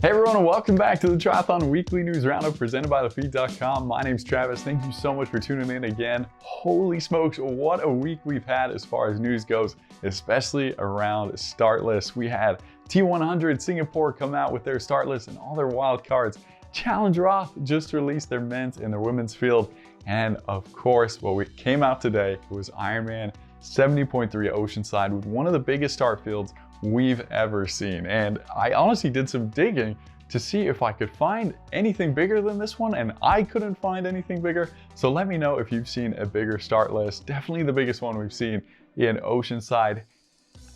Hey everyone, and welcome back to the Triathlon Weekly News Roundup presented by TheFeed.com. My name's Travis. Thank you so much for tuning in again. Holy smokes, what a week we've had as far as news goes, especially around start lists. We had T100 Singapore come out with their start list and all their wild cards. Challenge Roth just released their men's and their women's field. And of course, what we came out today was Ironman 70.3 Oceanside with one of the biggest start fields we've ever seen. And I honestly did some digging to see if I could find anything bigger than this one, and I couldn't find anything bigger. So let me know if you've seen a bigger start list. Definitely the biggest one we've seen in Oceanside.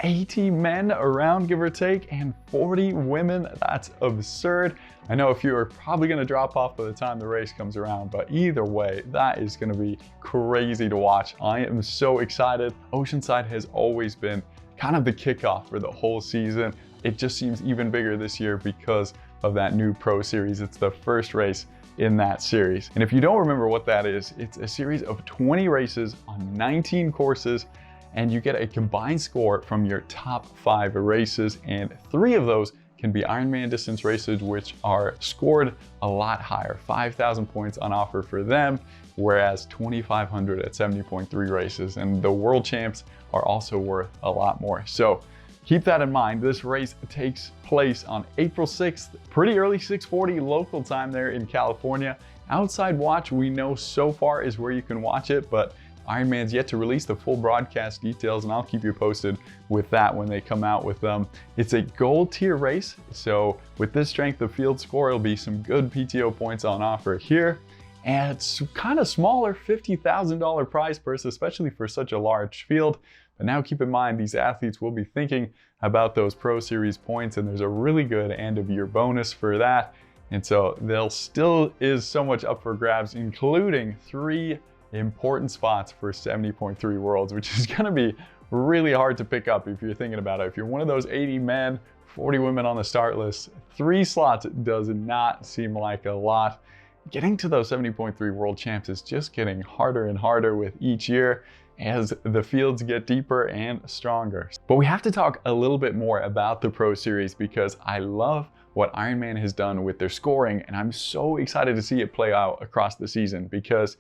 80 men around, give or take, and 40 women. That's absurd. I know a few are probably going to drop off by the time the race comes around, but either way, that is going to be crazy to watch. I am so excited. Oceanside has always been kind of the kickoff for the whole season. It just seems even bigger this year because of that new pro series. It's the first race in that series. And if you don't remember what that is, it's a series of 20 races on 19 courses, and you get a combined score from your top 5 races, and 3 of those can be Ironman distance races, which are scored a lot higher, 5,000 points on offer for them, whereas 2,500 at 70.3 races, and the world champs are also worth a lot more. So keep that in mind. This race takes place on April 6th, pretty early, 6:40 local time there in California. Outside Watch, we know so far is where you can watch it, but Ironman's yet to release the full broadcast details, and I'll keep you posted with that when they come out with them. It's a gold tier race, so with this strength of field score, it'll be some good PTO points on offer here. And it's kind of smaller, $50,000 prize purse, especially for such a large field. But now keep in mind, these athletes will be thinking about those Pro Series points, and there's a really good end of year bonus for that. And so there still is so much up for grabs, including 3 important spots for 70.3 Worlds, which is going to be really hard to pick up if you're thinking about it. If you're one of those 80 men, 40 women on the start list, 3 slots does not seem like a lot. Getting to those 70.3 World Champs is just getting harder and harder with each year as the fields get deeper and stronger. But we have to talk a little bit more about the Pro Series because I love what Ironman has done with their scoring, and I'm so excited to see it play out across the season because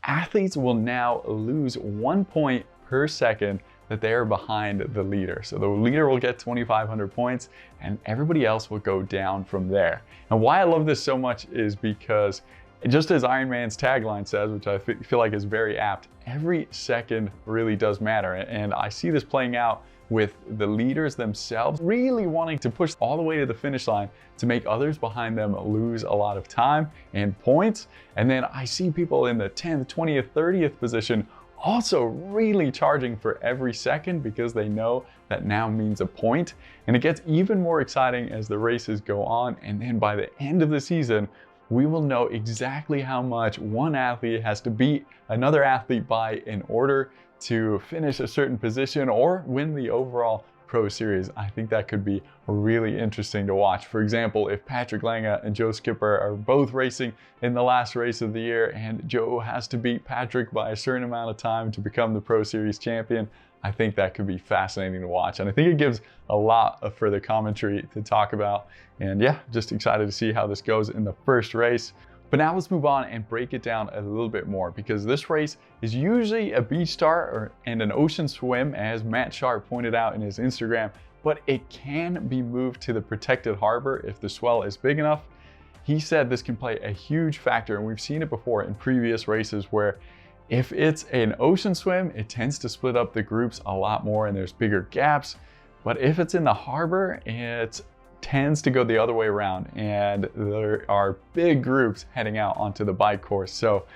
athletes will now lose 1 point per second that they are behind the leader. So the leader will get 2,500 points and everybody else will go down from there. And why I love this so much is because just as Ironman's tagline says, which I feel like is very apt, every second really does matter. And I see this playing out with the leaders themselves really wanting to push all the way to the finish line to make others behind them lose a lot of time and points. And then I see people in the 10th, 20th, 30th position also really charging for every second because they know that now means a point. And it gets even more exciting as the races go on. And then by the end of the season, we will know exactly how much one athlete has to beat another athlete by in order to finish a certain position or win the overall Pro Series. I think that could be really interesting to watch. For example, if Patrick Lange and Joe Skipper are both racing in the last race of the year and Joe has to beat Patrick by a certain amount of time to become the Pro Series champion, I think that could be fascinating to watch. And I think it gives a lot of further commentary to talk about. And yeah, just excited to see how this goes in the first race. But now let's move on and break it down a little bit more because this race is usually a beach start and an ocean swim, as Matt Sharp pointed out in his Instagram, but it can be moved to the protected harbor if the swell is big enough. He said this can play a huge factor, and we've seen it before in previous races where if it's an ocean swim, it tends to split up the groups a lot more and there's bigger gaps. But if it's in the harbor, it tends to go the other way around and there are big groups heading out onto the bike course. So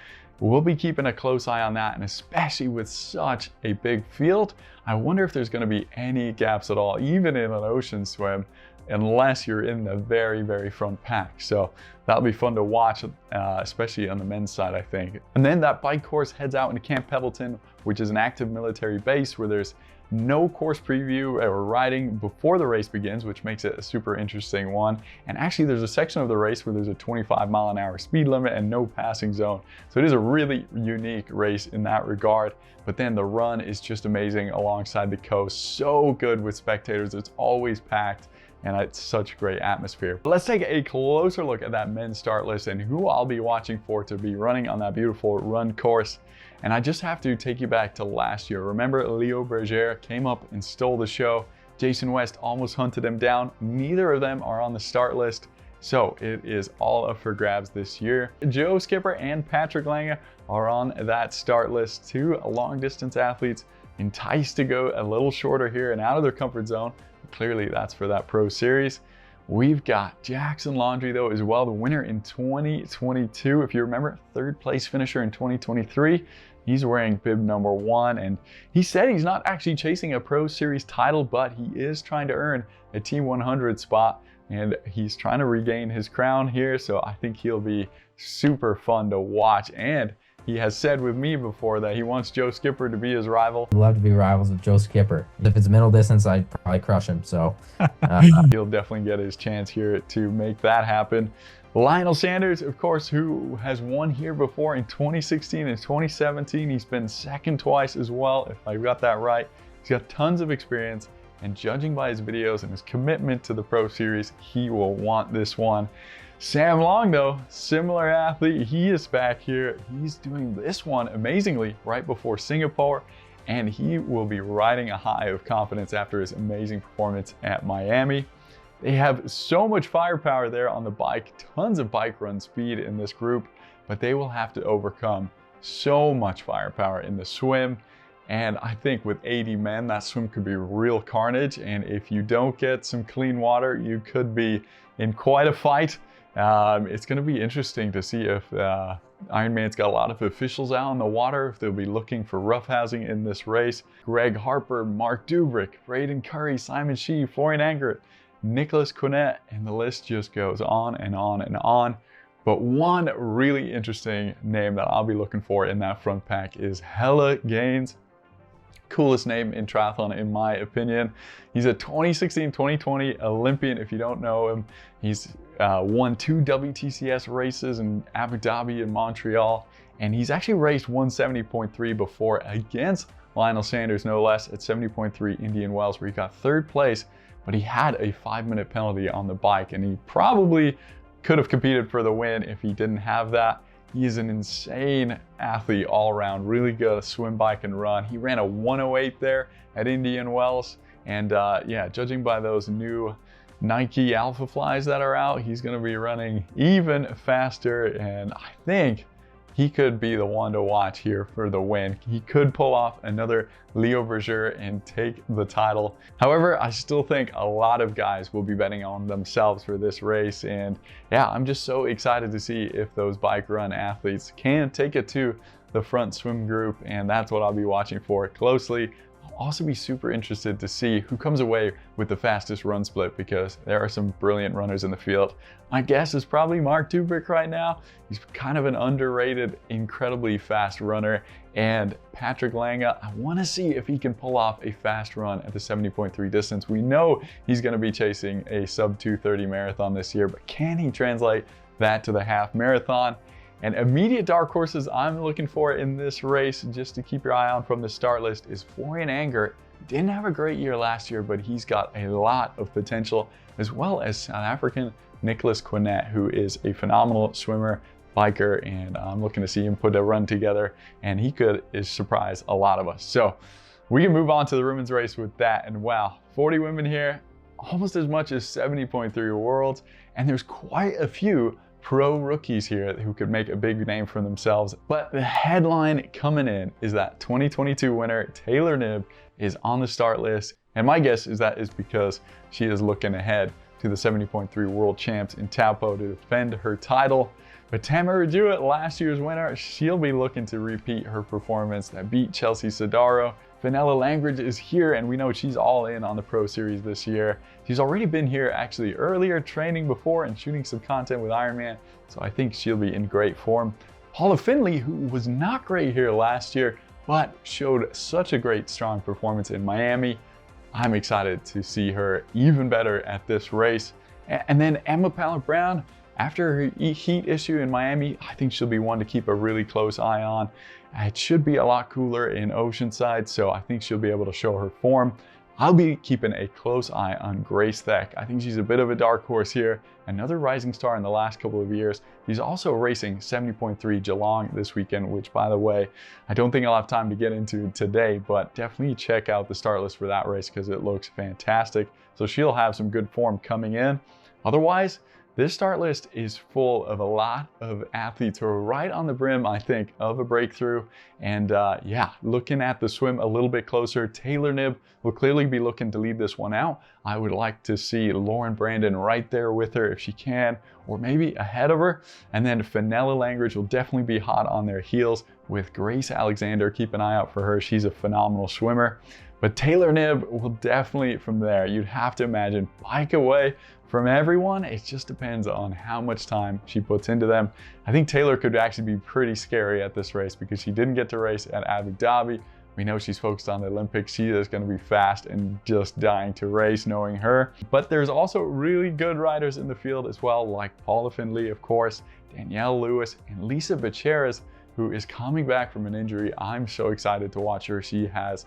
we'll be keeping a close eye on that, and especially with such a big field, I wonder if there's going to be any gaps at all, even in an ocean swim, unless you're in the very, very front pack. So that'll be fun to watch, especially on the men's side, I think. And then that bike course heads out into Camp Pebbleton, which is an active military base where there's no course preview or riding before the race begins, which makes it a super interesting one. And actually there's a section of the race where there's a 25-mile-an-hour speed limit and no passing zone. So it is a really unique race in that regard. But then the run is just amazing alongside the coast. So good with spectators. It's always packed. and it's such a great atmosphere. But let's take a closer look at that men's start list and who I'll be watching for to be running on that beautiful run course. And I just have to take you back to last year. Remember, Leo Berger came up and stole the show. Jason West almost hunted him down. Neither of them are on the start list, so it is all up for grabs this year. Joe Skipper and Patrick Lange are on that start list, two long distance athletes enticed to go a little shorter here and out of their comfort zone. Clearly that's for that pro series. We've got Jackson Laundry though as well, the winner in 2022. If you remember, third place finisher in 2023. He's wearing bib number 1, and he said he's not actually chasing a pro series title, but he is trying to earn a Team 100 spot, and he's trying to regain his crown here. So I think he'll be super fun to watch. And he has said with me before that he wants Joe Skipper to be his rival. I'd love to be rivals with Joe Skipper. If it's middle distance, I'd probably crush him. So he'll definitely get his chance here to make that happen. Lionel Sanders, of course, who has won here before in 2016 and 2017. He's been second twice as well, if I got that right. He's got tons of experience, and judging by his videos and his commitment to the pro series, he will want this one. Sam Long though, similar athlete, he is back here. He's doing this one amazingly right before Singapore, and he will be riding a high of confidence after his amazing performance at Miami. They have so much firepower there on the bike, tons of bike run speed in this group, but they will have to overcome so much firepower in the swim. And I think with 80 men, that swim could be real carnage. And if you don't get some clean water, you could be in quite a fight. It's going to be interesting to see if Ironman's got a lot of officials out on the water, if they'll be looking for roughhousing in this race. Greg Harper, Mark Dubrick, Braden Curry, Simon Shee, Florian Angert, Nicholas Quinet, and the list just goes on and on and on. But one really interesting name that I'll be looking for in that front pack is Helle Gaines. Coolest name in triathlon in my opinion. He's a 2016-2020 Olympian. If you don't know him, he's won 2 WTCS races in Abu Dhabi and Montreal, and he's actually raced 170.3 before against Lionel Sanders, no less, at 70.3 Indian Wells, where he got 3rd place, but he had a 5-minute penalty on the bike, and he probably could have competed for the win if he didn't have that. He is an insane athlete all around, really good at swim, bike, and run. He ran a 108 there at Indian Wells, and yeah, judging by those new Nike Alpha Flies that are out, he's gonna be running even faster, and I think he could be the one to watch here for the win. He could pull off another Leo Berger and take the title. However, I still think a lot of guys will be betting on themselves for this race. And yeah, I'm just so excited to see if those bike run athletes can take it to the front swim group. And that's what I'll be watching for closely. I'll also be super interested to see who comes away with the fastest run split, because there are some brilliant runners in the field. My guess is probably Mark Dubrick right now. He's kind of an underrated, incredibly fast runner. And Patrick Lange, I want to see if he can pull off a fast run at the 70.3 distance. We know he's going to be chasing a sub 2:30 marathon this year, but can he translate that to the half marathon? And immediate dark horses I'm looking for in this race, just to keep your eye on from the start list, is Florian Angert. Didn't have a great year last year, but he's got a lot of potential, as well as South African Nicholas Quinet, who is a phenomenal swimmer, biker, and I'm looking to see him put a run together, and he could surprise a lot of us. So we can move on to the women's race with that. And wow, 40 women here, almost as much as 70.3 worlds, and there's quite a few pro rookies here who could make a big name for themselves. But the headline coming in is that 2022 winner Taylor Knibb is on the start list, and my guess is that is because she is looking ahead to the 70.3 world champs in Taupo to defend her title. But Tamara Jewett, last year's winner, she'll be looking to repeat her performance that beat Chelsea Sodaro. Fenella Langridge is here, and we know she's all in on the Pro Series this year. She's already been here actually earlier, training before and shooting some content with Ironman, so I think she'll be in great form. Paula Findlay, who was not great here last year, but showed such a great, strong performance in Miami. I'm excited to see her even better at this race. And then Emma Pallant-Brown, after her heat issue in Miami, I think she'll be one to keep a really close eye on. It should be a lot cooler in Oceanside, so I think she'll be able to show her form. I'll be keeping a close eye on Grace Thack. I think she's a bit of a dark horse here. Another rising star in the last couple of years. She's also racing 70.3 Geelong this weekend, which, by the way, I don't think I'll have time to get into today, but definitely check out the start list for that race because it looks fantastic. So she'll have some good form coming in. Otherwise, this start list is full of a lot of athletes who are right on the brim, I think, of a breakthrough. And yeah, looking at the swim a little bit closer, Taylor Knibb will clearly be looking to lead this one out. I would like to see Lauren Brandon right there with her if she can, or maybe ahead of her. And then Fenella Langridge will definitely be hot on their heels with Grace Alexander. Keep an eye out for her. She's a phenomenal swimmer. But Taylor Knibb will definitely, from there, you'd have to imagine, bike away from everyone. It just depends on how much time she puts into them. I think Taylor could actually be pretty scary at this race because she didn't get to race at Abu Dhabi. We know she's focused on the Olympics. She is going to be fast and just dying to race, knowing her. But there's also really good riders in the field as well, like Paula Findlay, of course, Danielle Lewis, and Lisa Becheras, who is coming back from an injury. I'm so excited to watch her. She has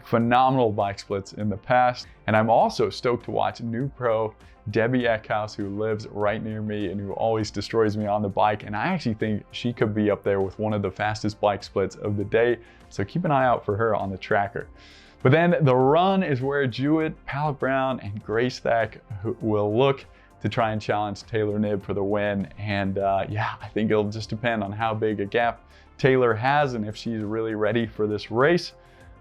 phenomenal bike splits in the past. And I'm also stoked to watch new pro Debbie Eckhouse, who lives right near me and who always destroys me on the bike. And I actually think she could be up there with one of the fastest bike splits of the day. So keep an eye out for her on the tracker. But then the run is where Jewett, Pallet Brown, and Grace Thack will look to try and challenge Taylor Knibb for the win. And yeah, I think it'll just depend on how big a gap Taylor has and if she's really ready for this race.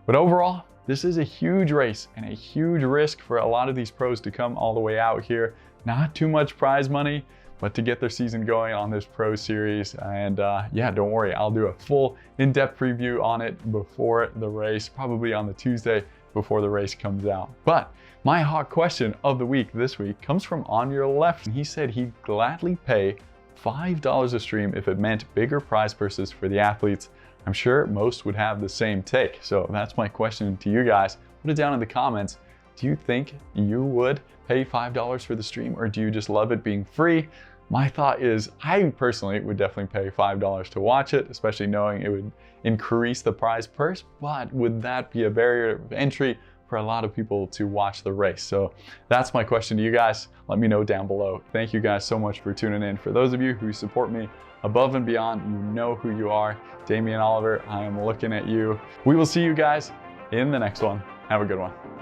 But overall, this is a huge race and a huge risk for a lot of these pros to come all the way out here. Not too much prize money, but to get their season going on this pro series. And yeah, don't worry, I'll do a full in-depth preview on it before the race, probably on the Tuesday before the race comes out. But my hot question of the week this week comes from On Your Left. He said he'd gladly pay $5 a stream if it meant bigger prize purses for the athletes. I'm sure most would have the same take. So that's my question to you guys. Put it down in the comments. Do you think you would pay $5 for the stream, or do you just love it being free? My thought is I personally would definitely pay $5 to watch it, especially knowing it would increase the prize purse. But would that be a barrier of entry for a lot of people to watch the race? So that's my question to you guys. Let me know down below. Thank you guys so much for tuning in. For those of you who support me above and beyond, you know who you are. Damian Oliver, I am looking at you. We will see you guys in the next one. Have a good one.